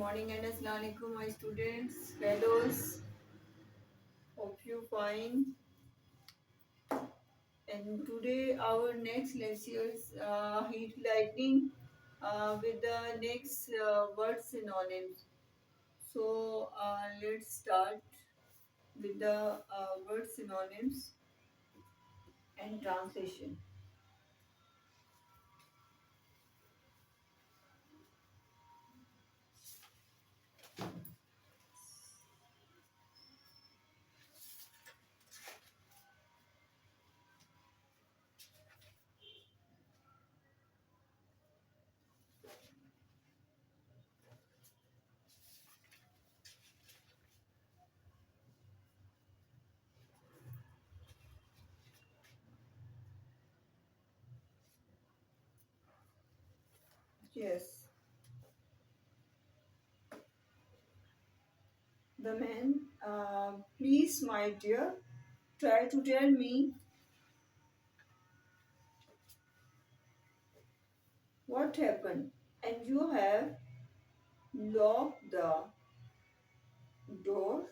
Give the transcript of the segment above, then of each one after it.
morning and assalamu alaikum, my students, fellows. Hope you fine. And today our next lecture is heat lightning with the next word synonyms. So let's start with the word synonyms and translation. Yes, the man. Please, my dear, try to tell me what happened. And you have locked the door.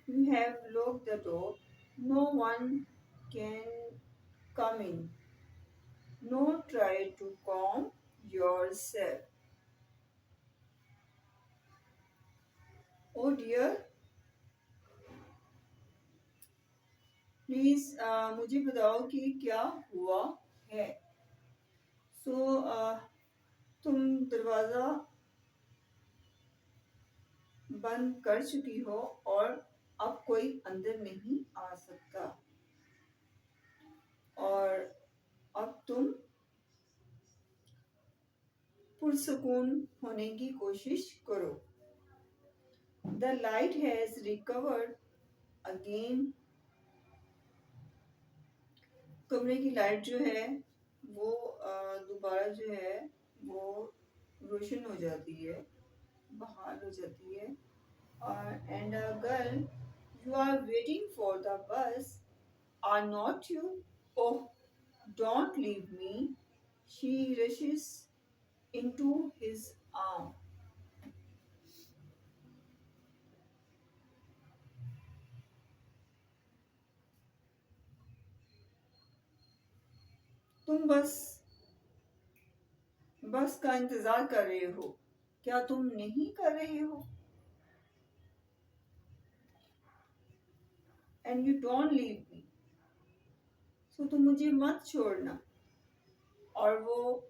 You have locked the door. No one can come in. No, try to calm yourself. Oh dear, please मुझे बताओ कि क्या हुआ है. सो तुम दरवाज़ा बंद कर चुकी हो और अब कोई अंदर नहीं आ सकता और अब तुम पुरसकून होने की कोशिश करो. The light has recovered again. कमरे की लाइट जो है वो दोबारा जो है वो रोशन हो जाती है, बहाल हो जाती है. And girl, you are waiting for the bus, are not you? Oh, don't leave me. She rushes into his arm. तुम बस का इंतजार कर रहे हो, क्या तुम नहीं कर रहे हो? And you don't leave me. So तुम मुझे मत छोड़ना. और वो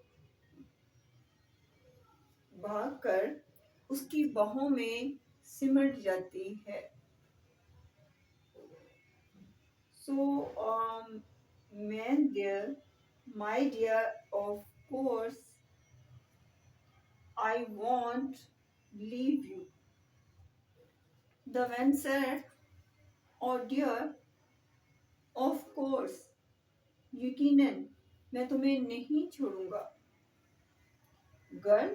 भागकर उसकी बाहों में सिमट जाती है. सो man dear, my dear, of course I won't leave you. The man said, oh dear, of course, यकीनन मैं तुम्हें नहीं छोड़ूंगा. Girl,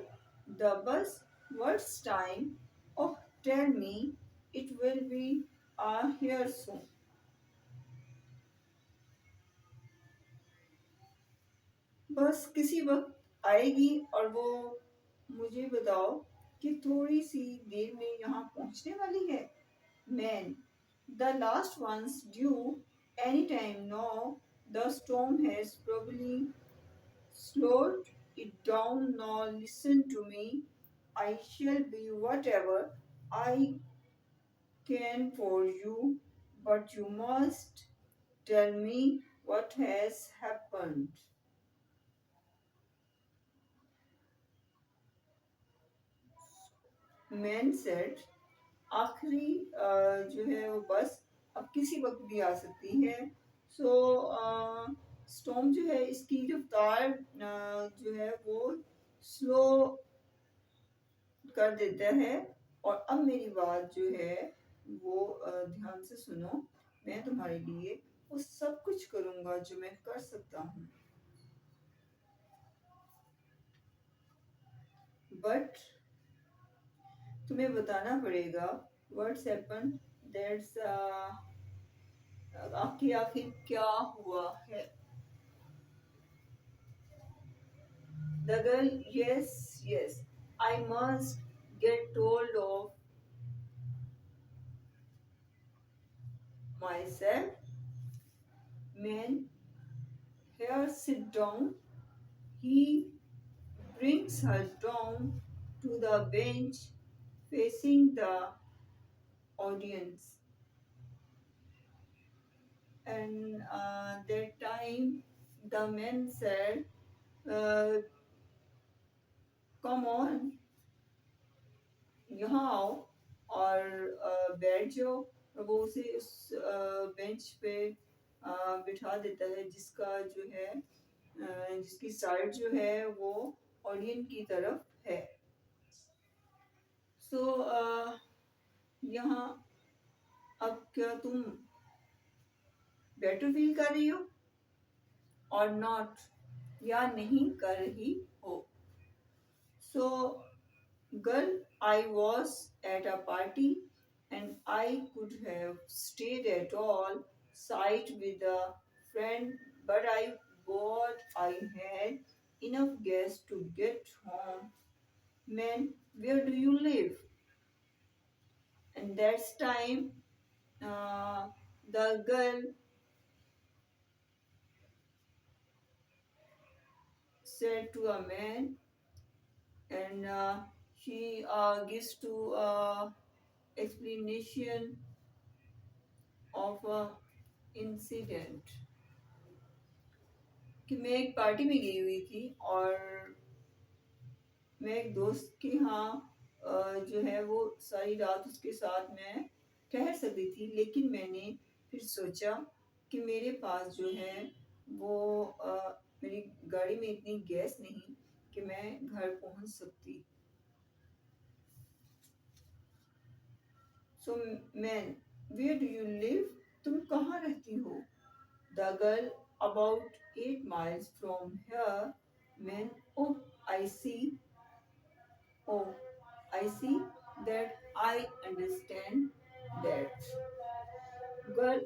the bus, what's time? Oh, tell me, it will be here soon. बस किसी वक्त आएगी और वो मुझे बताओ कि थोड़ी सी देर में यहाँ पहुँचने वाली है. Man, the last one's due any time now. The storm has probably slowed it down. Now listen to me. I shall be whatever I can for you, but you must tell me what has happened. Man set, आखिरी जो है वो बस अब किसी वक्त भी आ सकती है. सो स्टॉर्म जो है इसकी रफ्तार जो है वो स्लो कर देता है. और अब मेरी बात जो है वो ध्यान से सुनो. मैं तुम्हारे लिए वो सब कुछ करूँगा जो मैं कर सकता हूँ. बट तुम्हें बताना पड़ेगा व्हाट्स हैपन. दैट्स आपकी आखिर क्या हुआ है. The girl, yes, yes, I must get told of myself. Man, here sit down. He brings her down to the bench facing the audience. And that time the man said, uh, come on, यहाँ आओ और बैठ जाओ। और वो उसे उस bench पे बिठा देता है जिसका जो है जिसकी साइड जो है वो ऑडियंस की तरफ है। सो यहाँ अब क्या तुम बेटर फील कर रही हो और नॉट, या नहीं कर रही हो? सो girl, I was at a party and I could have stayed at all side with a friend, but I thought I had enough gas to get home. Man, where do you live? And that's time the girl said to a man, and she gives to explanation of a incident कि मैं एक party में गई हुई थी और मैं एक दोस्त के यहाँ जो है वो सारी रात उसके साथ मैं ठहर सकती थी, लेकिन मैंने फिर सोचा कि मेरे पास जो है वो मेरी गाड़ी में इतनी गैस नहीं कि मैं घर पहुंच सकती। So man, where do you live? तुम कहाँ रहती हो? The girl, about 8 miles from here. Man, oh, I see. Oh, I see that. I understand that. Girl,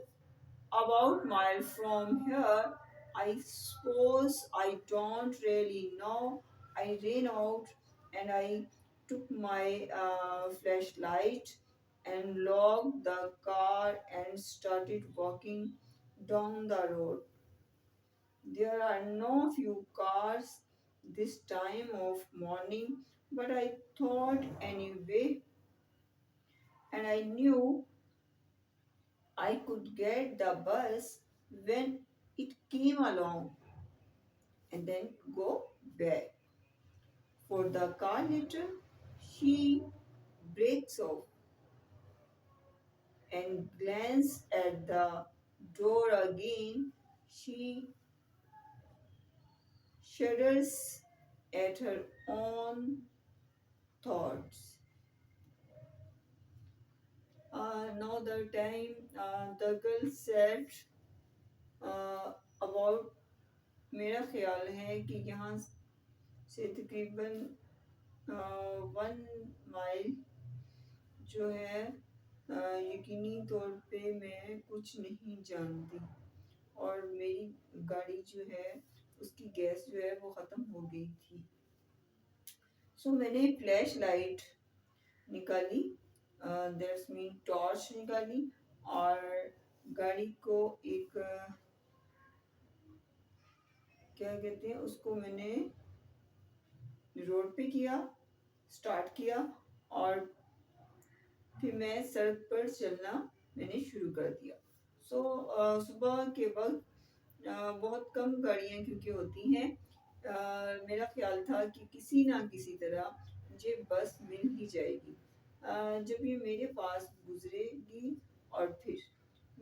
about mile from here. I suppose I don't really know. I ran out and I took my flashlight and locked the car and started walking down the road. There are no few cars this time of morning, but I thought anyway, and I knew I could get the bus when it came along and then go back. For the car later, she breaks off and glanced at the door again. She shudders at her own thoughts. Now the time the girl said about, मेरा ख्याल है कि यहाँ से तकरीबन 1 mile जो है यकीनी तौर पे मैं कुछ नहीं जानती और मेरी गाड़ी जो है उसकी गैस जो है वो ख़त्म हो गई थी। सो मैंने फ्लैश लाइट निकाली, दैट्स मीन टॉर्च निकाली और गाड़ी को एक क्या कहते हैं उसको, मैंने रोड पे किया, स्टार्ट किया और फिर मैं सड़क पर चलना मैंने शुरू कर दिया। सो सुबह के वक्त बहुत कम गाड़ियाँ क्योंकि होती हैं, मेरा ख्याल था कि किसी ना किसी तरह मुझे बस मिल ही जाएगी। जब ये मेरे पास गुजरेगी और फिर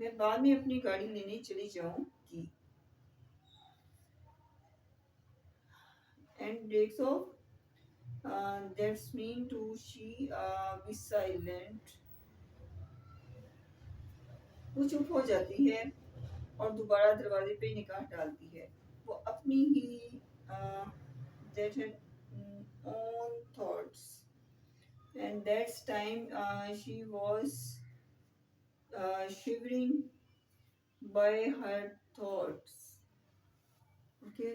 मैं बाद में अपनी गाड़ी लेने चली जाऊंगी। And breaks off, that's mean to she be silent. वो चुप हो जाती है और दोबारा दरवाजे पे निगाह डालती है। वो अपनी ही that had own thoughts, and that's time she was shivering by her thoughts. Okay,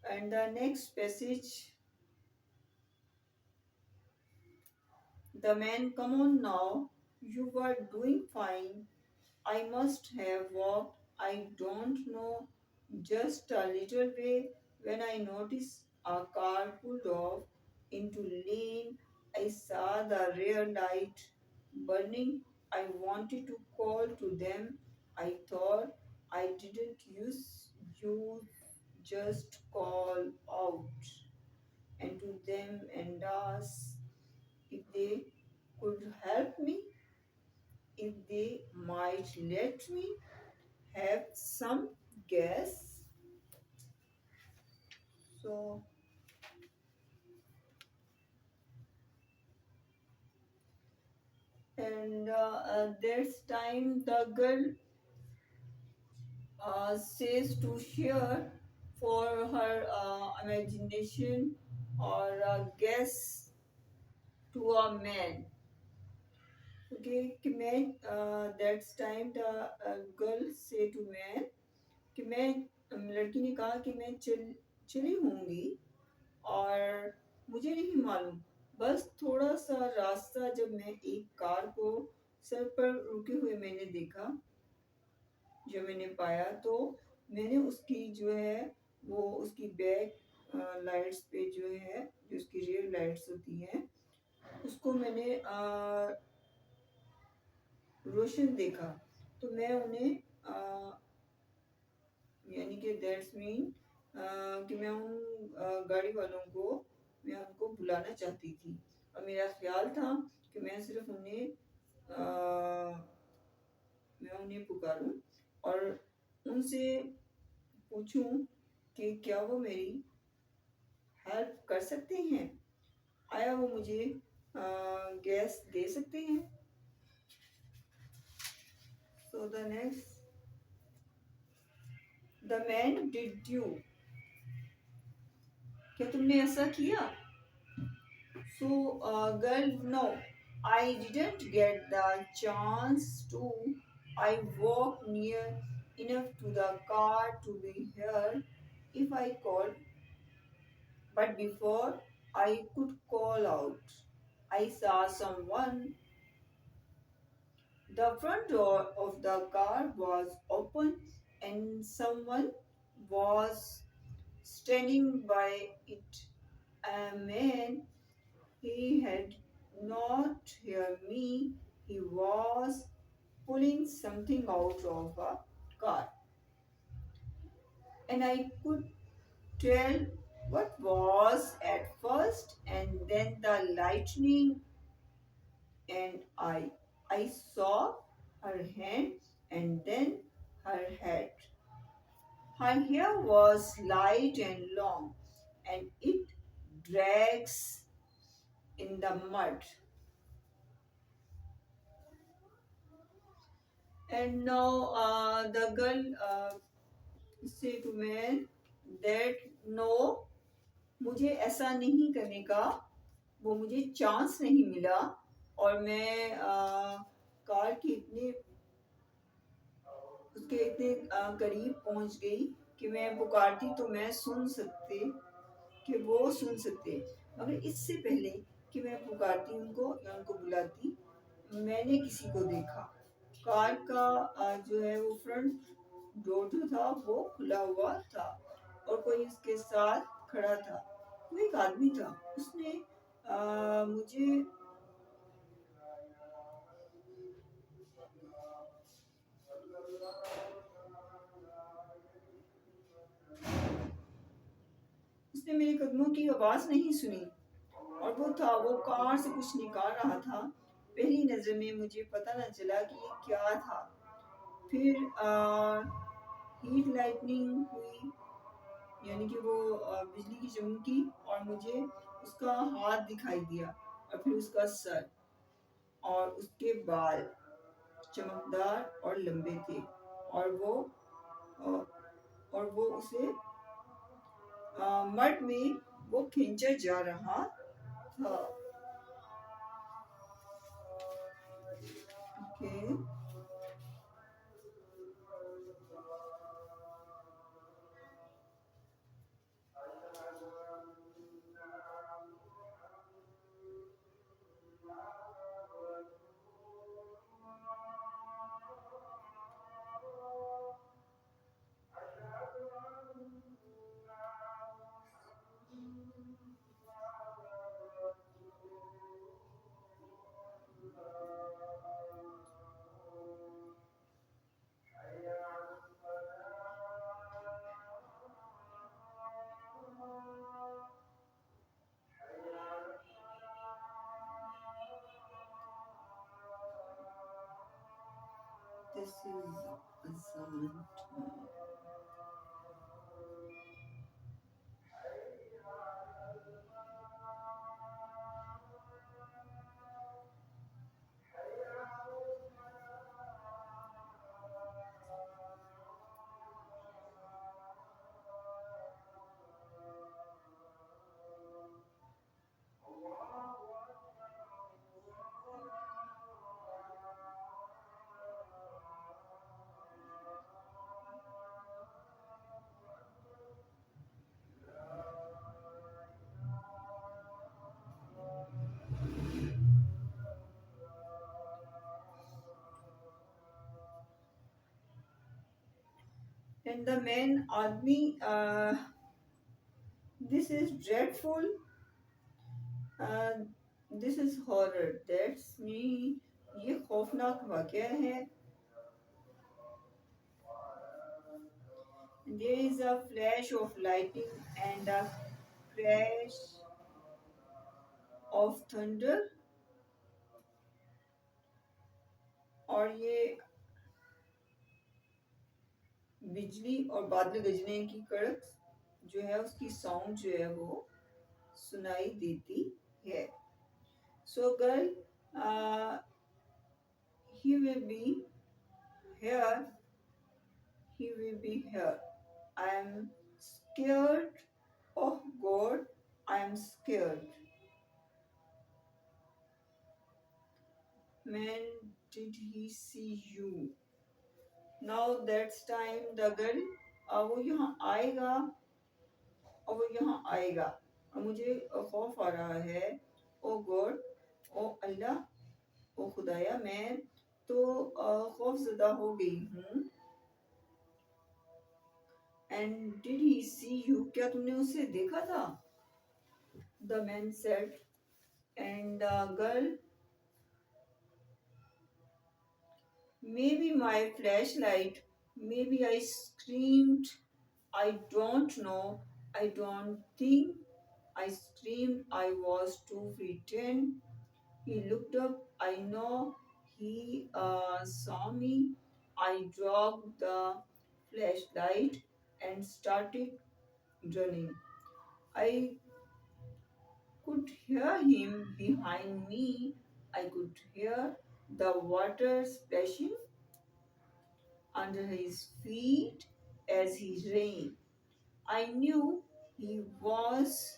And the next passage, the man, come on now, you were doing fine. I must have walked, I don't know, just a little way when I noticed a car pulled off into lane. I saw the rear light burning. I wanted to call to them. I thought I didn't use just call out and to them and ask if they could help me, if they might let me have some gas. So, and that's time the girl says to share for her imagination or guess to a man. Okay, कि मैं that's time the girl say to man कि मैं लड़की ने कहा कि मैं चली होंगी और मुझे नहीं मालूम, बस थोड़ा सा रास्ता जब मैं एक कार को सर पर रुके हुए मैंने देखा, जो मैंने पाया तो मैंने उसकी जो है वो उसकी बैक लाइट्स पे जो है जो उसकी रियर लाइट्स होती हैं उसको मैंने रोशन देखा। तो मैं उन्हें यानी कि दैट्स मीन कि मैं उन गाड़ी वालों को मैं उनको बुलाना चाहती थी और मेरा ख्याल था कि मैं सिर्फ मैं उन्हें पुकारूं और उनसे पूछूं कि क्या वो मेरी हेल्प कर सकते हैं, आया वो मुझे गैस दे सकते हैं। So the next, the man, did you, क्या तुमने ऐसा किया? So, girl, no, I didn't get the chance to. I walked near enough to the car to be here if I called, but before I could call out, I saw someone. The front door of the car was open and someone was standing by it. A man. He had not heard me. He was pulling something out of a car, and I could tell what was at first, and then the lightning, and I saw her hand, and then her head. Her hair was light and long, and it drags in the mud. And now the girl say to man that no, मुझे ऐसा नहीं करने का, वो मुझे chance नहीं मिला और मैं कार के इतने उसके इतने करीब पहुंच गई कि मैं पुकारती तो मैं सुन सकते कि वो सुन सकते, मगर इससे पहले कि मैं पुकारती उनको या उनको बुलाती मैंने किसी को देखा। कार का जो है वो फ्रंट डोर जो था वो खुला हुआ था और कोई उसके साथ खड़ा था। वो एक आदमी था, उसने मुझे उसने मेरे कदमों की आवाज नहीं सुनी और वो कार से कुछ निकाल रहा था। पहली नजर में मुझे पता न चला कि ये क्या था। फिर हीट लाइटनिंग हुई, यानी कि वो बिजली की चमकी और मुझे उसका हाथ दिखाई दिया और फिर उसका सर और उसके बाल चमकदार और लंबे थे और वो उसे मड में वो खींचा जा रहा था। Okay, This is Azant. And the man आदमी this is dreadful. uh, this is horror. That's me. ये खौफनाक वाक़या है. There is a flash of lightning and a crash of thunder. और ये बिजली और बादल गरजने की कड़क जो है उसकी साउंड जो है वो सुनाई देती है. So girl, uh, he will be here. He will be here. I am scared. Oh God, I am scared. Man, did he see you? Now that's time the girl. वो यहाँ आएगा और वो यहाँ आएगा और मुझे खौफ आ रहा है. ओ गॉड, ओ अल्लाह, ओ खुदाया, मैं तो खौफजदा हो गई हूँ. And did he see you, क्या तुमने उसे देखा था? The man said. And the girl, maybe my flashlight, maybe I screamed, I don't know, I don't think I screamed, I was too frightened. He looked up, I know he saw me. I dropped the flashlight and started running. I could hear him behind me. I could hear the water splashing under his feet as he ran. I knew he was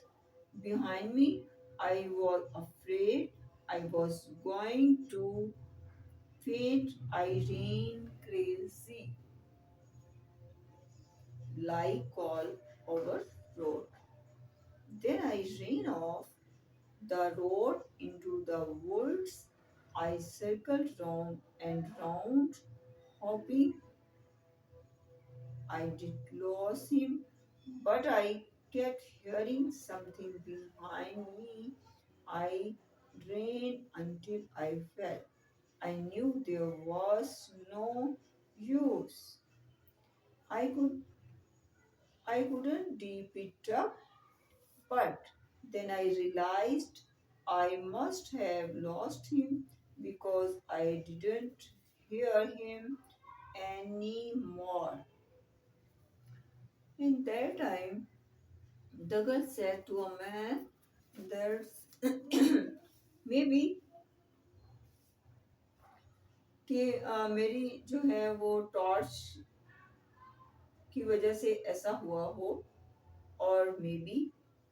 behind me. I was afraid I was going to faint. I ran crazy like all over road. Then I ran off the road into the woods. I circled round and round, hoping I did lose him, but I kept hearing something behind me. I ran until I fell. I knew there was no use. I could I couldn't deep it up, but then I realized I must have lost him because I didn't hear him anymore. In that time, the girl said to a man, "There's maybe कि मेरी जो है वो torch की वजह से ऐसा हुआ हो, और मे बी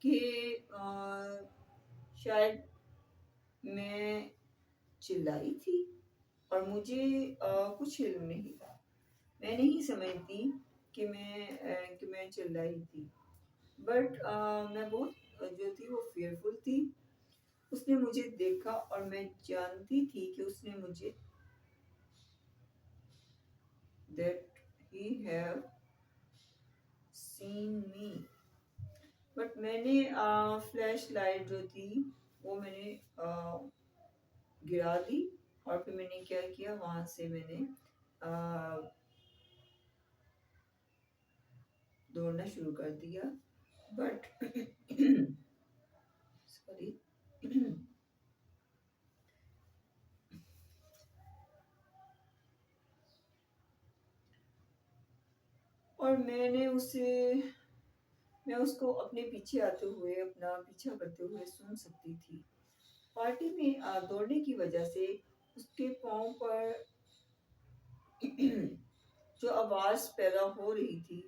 कि शायद मैं चिल्लाई थी और मुझे कुछ इल्म नहीं था. मैं नहीं समझती कि मैं चिल्लाई थी. बट मैं बहुत जो थी वो फेयरफुल थी. उसने मुझे देखा और मैं जानती थी कि उसने मुझे that he have seen me. But मैंने फ्लैश लाइट जो थी वो मैंने गिरा दी और फिर मैंने क्या किया, वहां से मैंने दौड़ना शुरू कर दिया. But sorry. और मैं उसको अपने पीछे आते हुए अपना पीछा करते हुए सुन सकती थी। पार्टी में दौड़ने की वजह से उसके पाँव पर जो आवाज पैदा हो रही थी,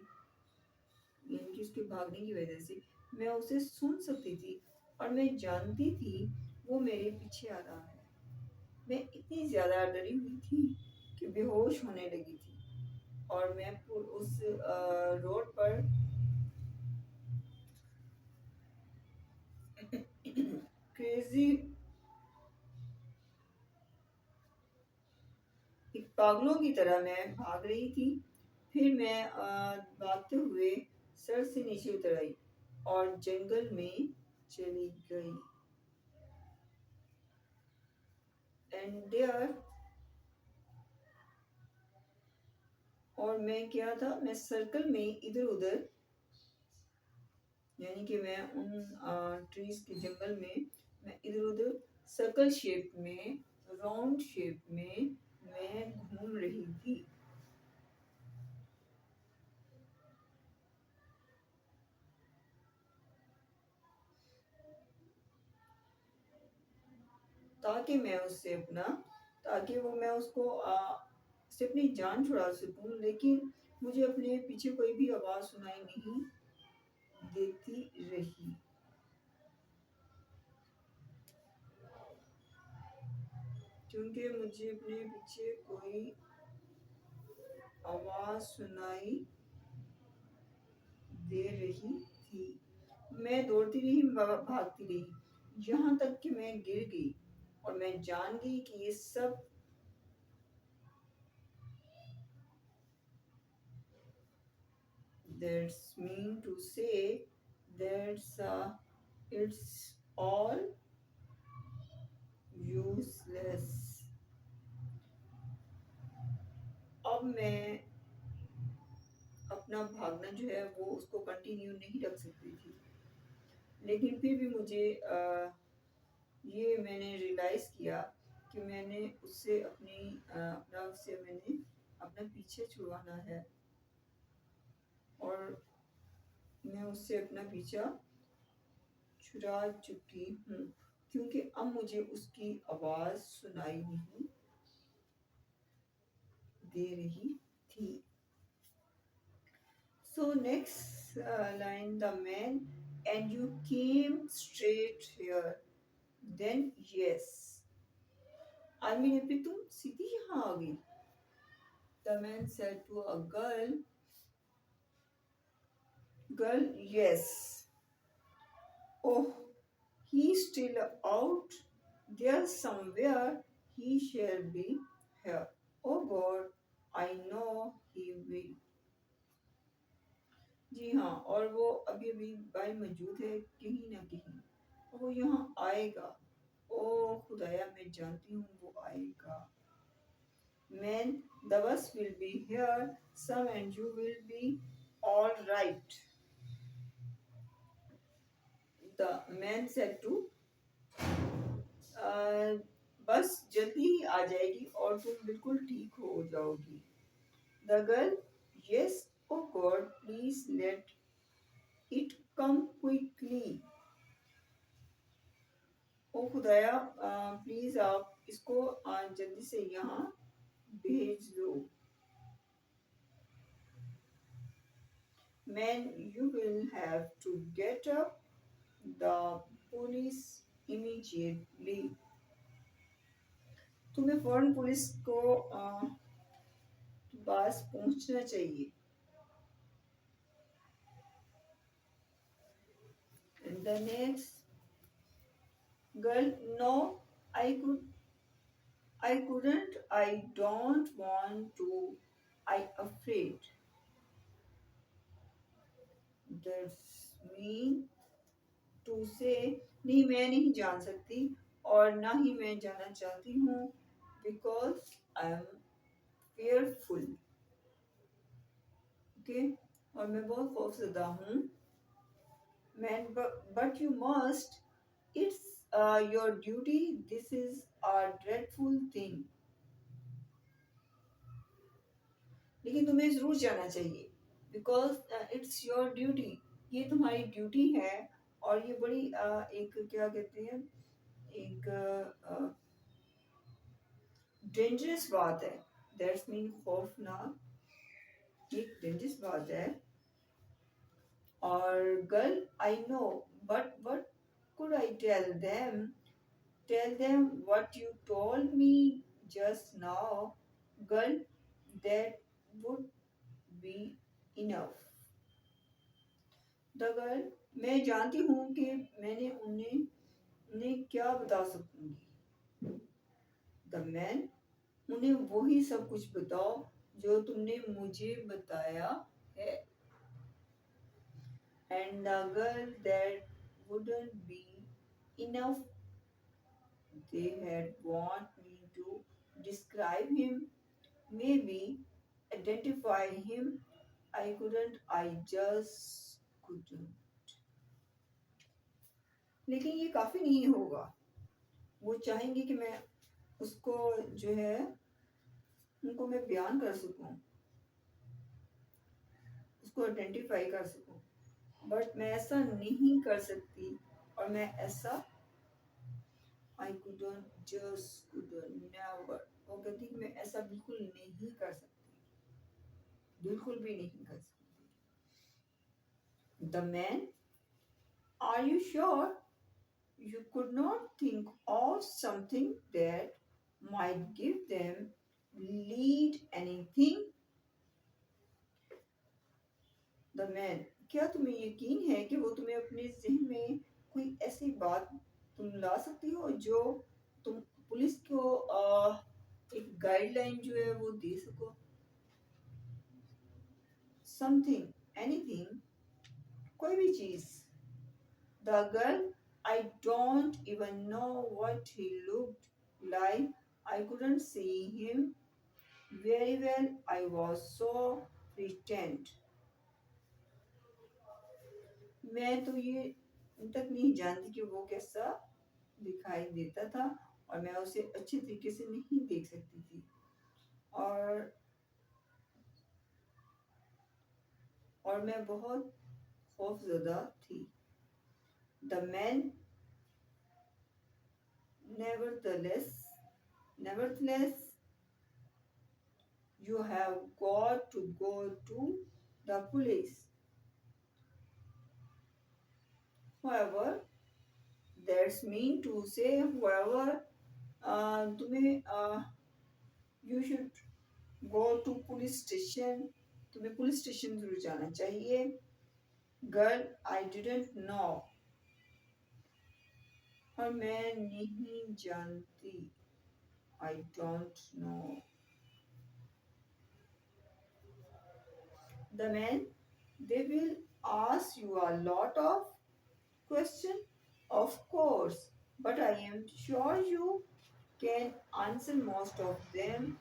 यानी कि उसके भागने की वजह से, मैं उसे सुन सकती थी और मैं जानती थी वो मेरे पीछे आ रहा है। मैं इतनी ज्यादा डरी हुई थी कि बेहोश होने लगी थी और मैं उस रोड पर क्रेजी एक पागलों की तरह मैं भाग रही थी। फिर मैं भागते हुए सड़क से नीचे उतर आई और जंगल में चली गई। एंड देयर, और मैं क्या था, मैं सर्कल में इधर उधर, यानी कि मैं उन ट्रीज के जंगल में मैं इधर उधर सर्कल शेप में, राउंड शेप में मैं घूम रही थी। ताकि मैं उससे अपना ताकि वो मैं उसको से अपनी जान छुड़ा सकूं, लेकिन मुझे अपने पीछे कोई भी आवाज सुनाई नहीं देती रही, क्योंकि मुझे अपने पीछे कोई आवाज सुनाई दे रही थी। मैं दौड़ती रही, भागती रही, यहाँ तक कि मैं गिर गई और मैं जान गई कि ये सब that's mean to say that's it's all useless। अब मैं अपना भागना जो है वो उसको कंटिन्यू नहीं रख सकती थी, लेकिन फिर भी मुझे ये मैंने रियलाइज किया कि मैंने उससे अपना उससे मैंने अपना पीछे छुड़वाना है और मैं उससे अपना पीछा छुड़ा चुकी हूँ, क्योंकि अब मुझे उसकी आवाज सुनाई नहीं दे रही थी। So next line, the man, and you came straight here. Then yes, आदमी ने, फिर तुम सीधी यहाँ आ गई। The man said to a girl, yes. Oh, he's still out there somewhere. He shall be here. Oh God, I know he will. जी हाँ, और वो अभी अभी बाहर मौजूद है कहीं ना कहीं, और वो यहाँ आएगा। ओ खुदाया, मैं जानती हूँ वो आएगा। Man, the bus will be here some and you will be all right, the man said to uh, बस जल्दी ही आ जाएगी और तुम बिल्कुल ठीक हो जाओगी। The girl, yes, oh God, please let it come quickly। ओ खुदाया, प्लीज आप इसको जल्दी से यहाँ भेज दो। Man, you will have to get up the police immediately। तुम्हें फौरन पुलिस को पास पहुंचना चाहिए। And the next girl, no, I could, I couldn't, I don't want to, I afraid। That's mean to say, नहीं मैं नहीं जान सकती और ना ही मैं जाना चाहती हूँ, because I am fearful। okay? और मैं बहुत खौफजदा हूँ। Man, but you must, it's your duty, this is a dreadful thing। लेकिन तुम्हें जरूर जाना चाहिए, बिकॉज इट्स योर ड्यूटी, ये तुम्हारी ड्यूटी है। और ये बड़ी एक क्या कहते हैं, एक डेंजरस बात है। दैट्स मीन खौफनाक, एक डेंजरस बात है। और girl, I know, but what could I tell them? Tell them what you told me just now. Girl, that would be enough. The girl, मैं जानती हूँ कि मैंने उन्हें उन्हें क्या बता सकूंगी। The man, उन्हें वही सब कुछ बताओ जो तुमने मुझे बताया है। And the girl, that wouldn't be enough. They had want me to describe him, maybe identify him. I couldn't, I just couldn't. लेकिन ये काफी नहीं होगा। वो चाहेंगे कि मैं उसको जो है उनको मैं बयान कर सकूं, उसको आइडेंटिफाई कर सकूं, बट मैं ऐसा नहीं कर सकती। और मैं ऐसा आई couldn't, just couldn't, never, वो कहती कि मैं ऐसा बिल्कुल नहीं कर सकती, बिल्कुल भी नहीं कर सकती। The man, are you sure you could not think of something that might give them lead anything? The man, क्या तुम्हें यकीन है कि वो तुम्हें अपने जहन में कोई ऐसी बात तुम ला सकती हो जो तुम पुलिस को एक गाइडलाइन जो है वो दे सको? समथिंग, एनीथिंग, कोई भी चीज। The girl, I don't even know what he looked like. I couldn't see him very well. I was so frightened. मैं तो ये तक नहीं जानती कि वो कैसा दिखाई देता था, और मैं उसे अच्छे तरीके से नहीं देख सकती थी। और और मैं बहुत खौफजदा थी। The man, nevertheless, nevertheless, you have got to go to the police. However, that's mean to say, however, तुम्हें you should go to police station. तुम्हें पुलिस स्टेशन जरूर जाना चाहिए। Girl, I didn't know. और मैं नहीं जानती। I don't know. The man, they will ask you a lot of question, of course, but I am sure you can answer most of them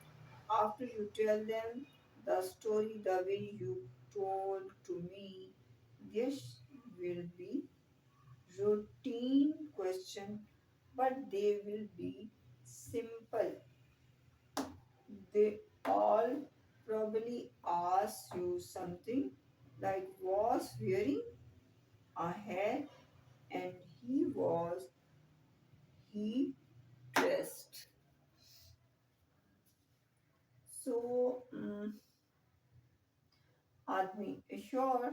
after you tell them the story the way you told to me. This will be routine question, but they will be simple. They all probably ask you something like was wearing a hat and he dressed. So आदमी sure,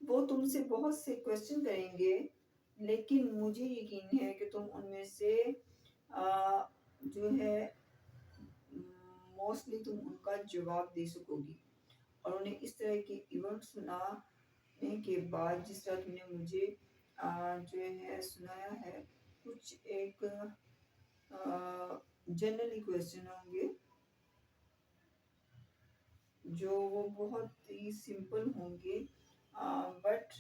वो तुमसे बहुत से question करेंगे, लेकिन मुझे यकीन है कि तुम उनमें से जो है मोस्टली तुम उनका जवाब दे सकोगी। और उन्हें इस तरह के इवेंट सुनाने के बाद, जिस तरह तुमने मुझे जो है सुनाया है, कुछ एक जनरली क्वेश्चन होंगे जो वो बहुत ही सिंपल होंगे, बट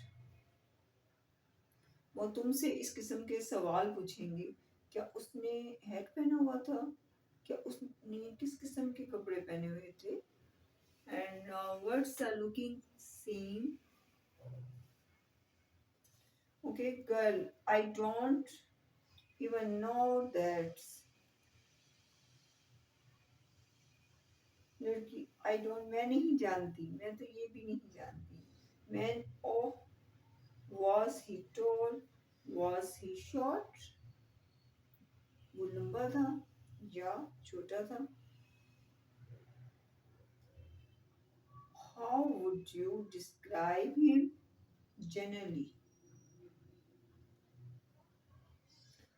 वो तुमसे इस किस्म के सवाल पूछेंगे। क्या उसने हैट पहना हुआ था? क्या उसने किस किस्म के कपड़े पहने हुए थे? And words are looking same. Okay girl, I don't even know that लड़की, आई डोंट, मैं नहीं जानती, मैं तो ये भी नहीं जानती। Man, oh, was he tall, was he short, वो लंबा था या छोटा था। How would you describe him generally,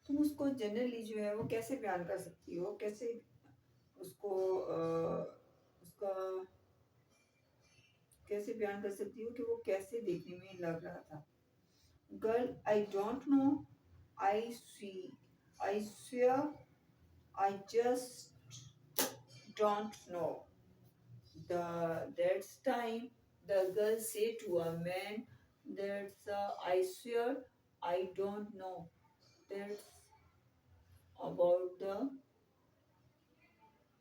तुम उसको जनरली जो है वो कैसे बयान कर सकती हो, कैसे उसको उसका कैसे बयान कर सकती हो कि वो कैसे देखने में लग रहा था। Girl, I don't know, I see, I swear, I just don't know. That's time the girl say to a man, that's I swear I don't know. That's about the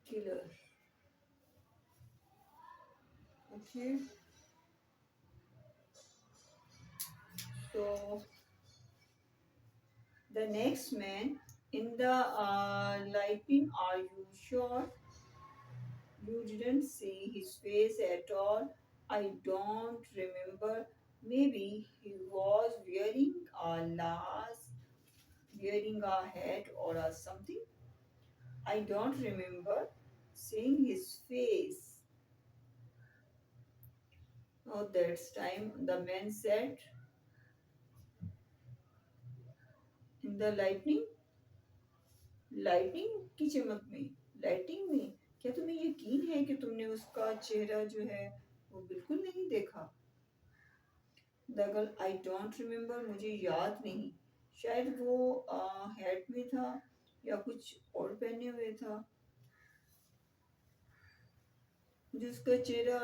killer. Okay, so the next man in the lightning, are you sure you didn't see his face at all? I don't remember. Maybe he was wearing a hat or a something. I don't remember seeing his face. Oh, that's time the man said in the lightning की चमक में, lighting में, क्या तुम्हें यकीन है कि तुमने उसका चेहरा जो है वो बिल्कुल नहीं देखा। The girl, I don't remember, मुझे याद नहीं, शायद वो हैट में था या कुछ और पहने हुए था, मुझे उसका चेहरा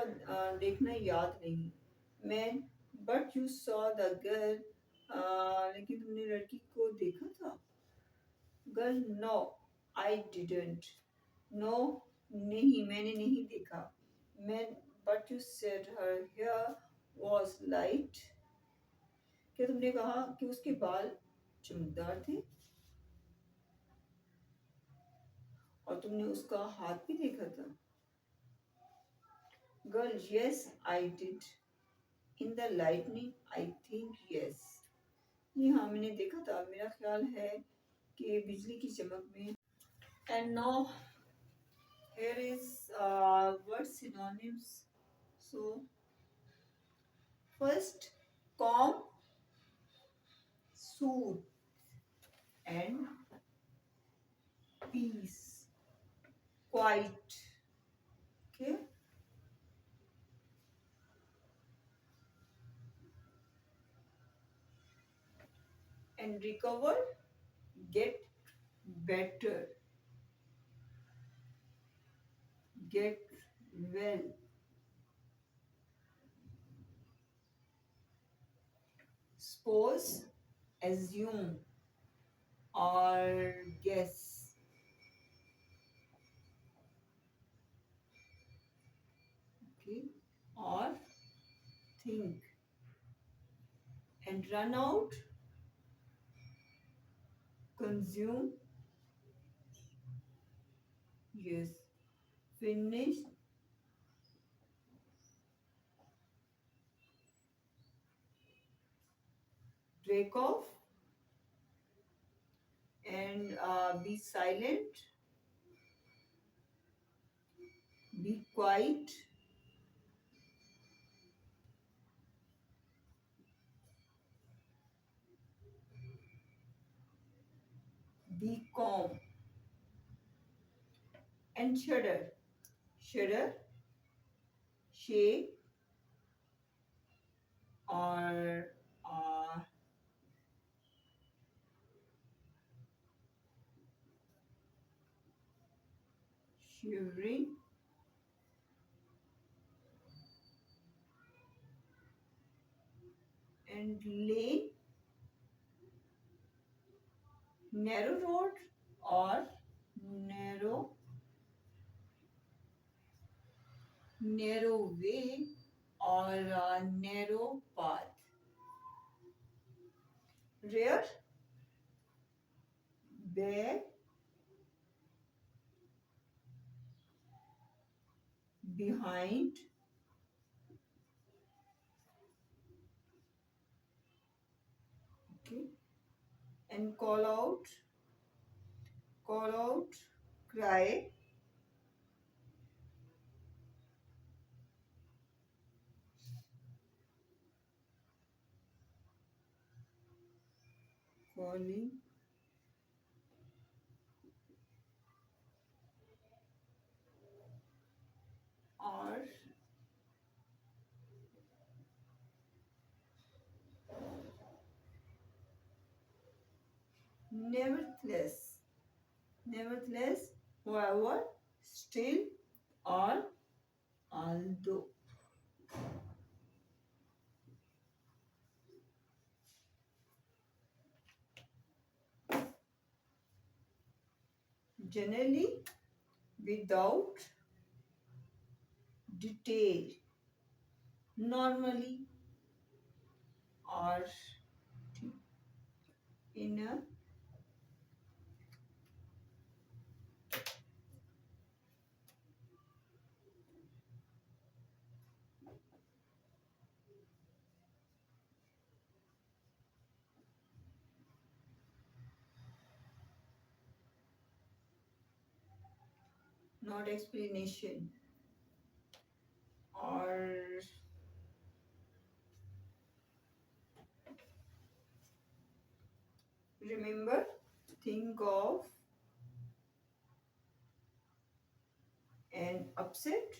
देखना याद नहीं। Man, but you saw the girl, लेकिन तुमने लड़की को देखा था। Girl, no, I didn't, no, नहीं, मैंने नहीं देखा। Man, but you said her hair was light, क्या तुमने कहा कि उसके बाल चमकदार थे और तुमने उसका हाथ भी देखा था। Girl, yes I did, in the lightning I think yes, जी हाँ, मैंने देखा था, मेरा ख्याल है कि बिजली की चमक में। And now here is word synonyms. So first, calm, soothe, and peace, quiet. Okay, and recover, get better, get well. Suppose, assume, or guess. Okay, or think. And run out, consume, yes, finish, break off, and be silent, be quiet, be calm, and shudder. Shudder, shake, or shivering, and lane, narrow road, or narrow narrow way, or narrow path. Rare, bare, behind, okay, and call out, cry, calling, or nevertheless, nevertheless, however, still, or although. Generally, without detail, normally, or in a not explanation, or remember, think of an upset,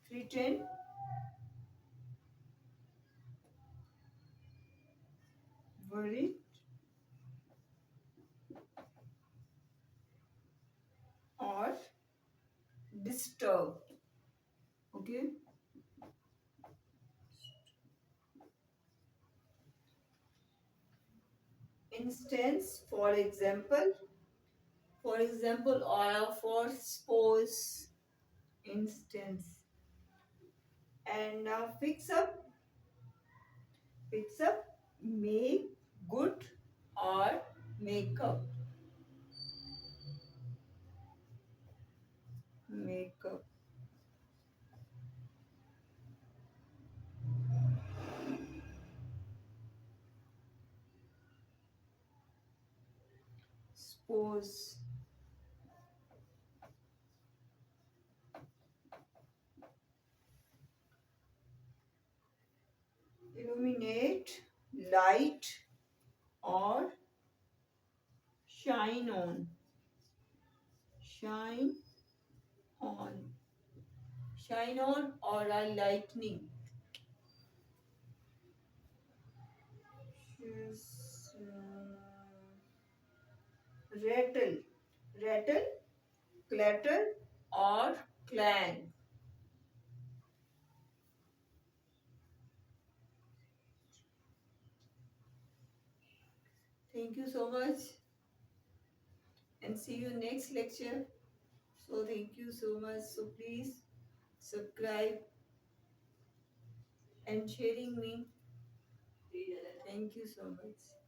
threaten, worried, or disturbed. Okay. Instance, for example, or for suppose, instance, and fix up, make good, or make up, make up, suppose, illuminate, light, or shine on, shine on, shine on, or a lightning. Yes, rattle, rattle, clatter, or clang. Thank you so much, and see you next lecture. So thank you so much. So please subscribe and sharing me. Thank you so much.